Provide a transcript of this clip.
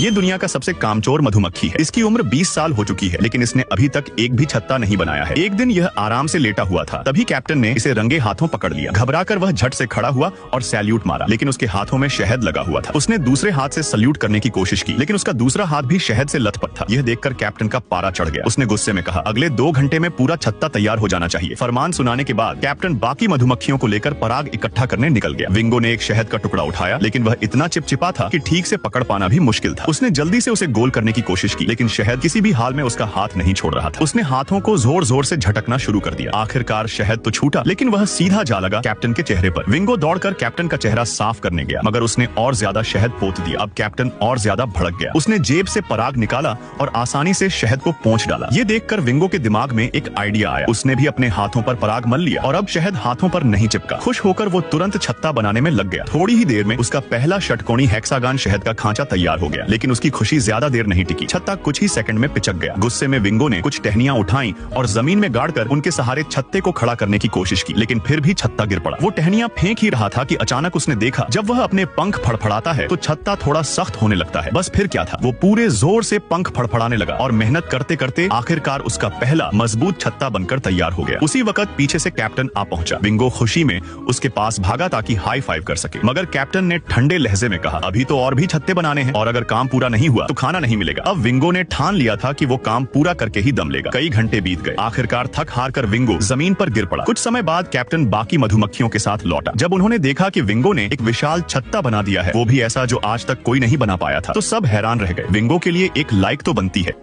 ये दुनिया का सबसे कामचोर मधुमक्खी है। इसकी उम्र 20 साल हो चुकी है, लेकिन इसने अभी तक एक भी छत्ता नहीं बनाया है। एक दिन यह आराम से लेटा हुआ था, तभी कैप्टन ने इसे रंगे हाथों पकड़ लिया। घबराकर वह झट से खड़ा हुआ और सैल्यूट मारा, लेकिन उसके हाथों में शहद लगा हुआ था। उसने दूसरे हाथ से सल्यूट करने की कोशिश की, लेकिन उसका दूसरा हाथ भी शहद से लथपथ था। यह देखकर कैप्टन का पारा चढ़ गया। उसने गुस्से में कहा, अगले 2 घंटे में पूरा छत्ता तैयार हो जाना चाहिए। फरमान सुनाने के बाद कैप्टन बाकी मधुमक्खियों को लेकर पराग इकट्ठा करने निकल गया। विंगो ने एक शहद का टुकड़ा उठाया, लेकिन वह इतना चिपचिपा था कि ठीक से पकड़ पाना भी मुश्किल था। उसने जल्दी से उसे गोल करने की कोशिश की, लेकिन शहद किसी भी हाल में उसका हाथ नहीं छोड़ रहा था। उसने हाथों को जोर जोर से झटकना शुरू कर दिया। आखिरकार शहद तो छूटा, लेकिन वह सीधा जा लगा कैप्टन के चेहरे पर। विंगो दौड़कर कैप्टन का चेहरा साफ करने गया, मगर उसने और ज्यादा शहद पोत दिया। अब कैप्टन और ज्यादा भड़क गया। उसने जेब से पराग निकाला और आसानी से शहद को पोंछ डाला। ये देखकर विंगो के दिमाग में एक आइडिया आया। उसने भी अपने हाथों पर पराग मल लिया और अब शहद हाथों पर नहीं चिपका। खुश होकर वो तुरंत छत्ता बनाने में लग गया। थोड़ी ही देर में उसका पहला षटकोणी हेक्सागन शहद का खांचा तैयार हो गया, लेकिन उसकी खुशी ज्यादा देर नहीं टिकी। छत्ता कुछ ही सेकंड में पिचक गया। गुस्से में विंगो ने कुछ टहनियां उठाई और जमीन में गाड़कर उनके सहारे छत्ते को खड़ा करने की कोशिश की, लेकिन फिर भी छत्ता गिर पड़ा। वो टहनियां फेंक ही रहा था कि अचानक उसने देखा, जब वह अपने पंख फड़फड़ाता है तो छत्ता थोड़ा सख्त होने लगता है। बस फिर क्या था, वो पूरे जोर से पंख फड़फड़ाने लगा और मेहनत करते करते आखिरकार उसका पहला मजबूत छत्ता बनकर तैयार हो गया। उसी वक्त पीछे से कैप्टन आ पहुंचा। विंगो खुशी में उसके पास भागा ताकि हाई फाइव कर सके, मगर कैप्टन ने ठंडे लहजे में कहा, अभी तो और भी छत्ते बनाने हैं और अगर काम पूरा नहीं हुआ तो खाना नहीं मिलेगा। अब विंगो ने ठान लिया था कि वो काम पूरा करके ही दम लेगा। कई घंटे बीत गए। आखिरकार थक हार कर विंगो जमीन पर गिर पड़ा। कुछ समय बाद कैप्टन बाकी मधुमक्खियों के साथ लौटा। जब उन्होंने देखा कि विंगो ने एक विशाल छत्ता बना दिया है, वो भी ऐसा जो आज तक कोई नहीं बना पाया था, तो सब हैरान रह गए। विंगो के लिए एक लाइक तो बनती है।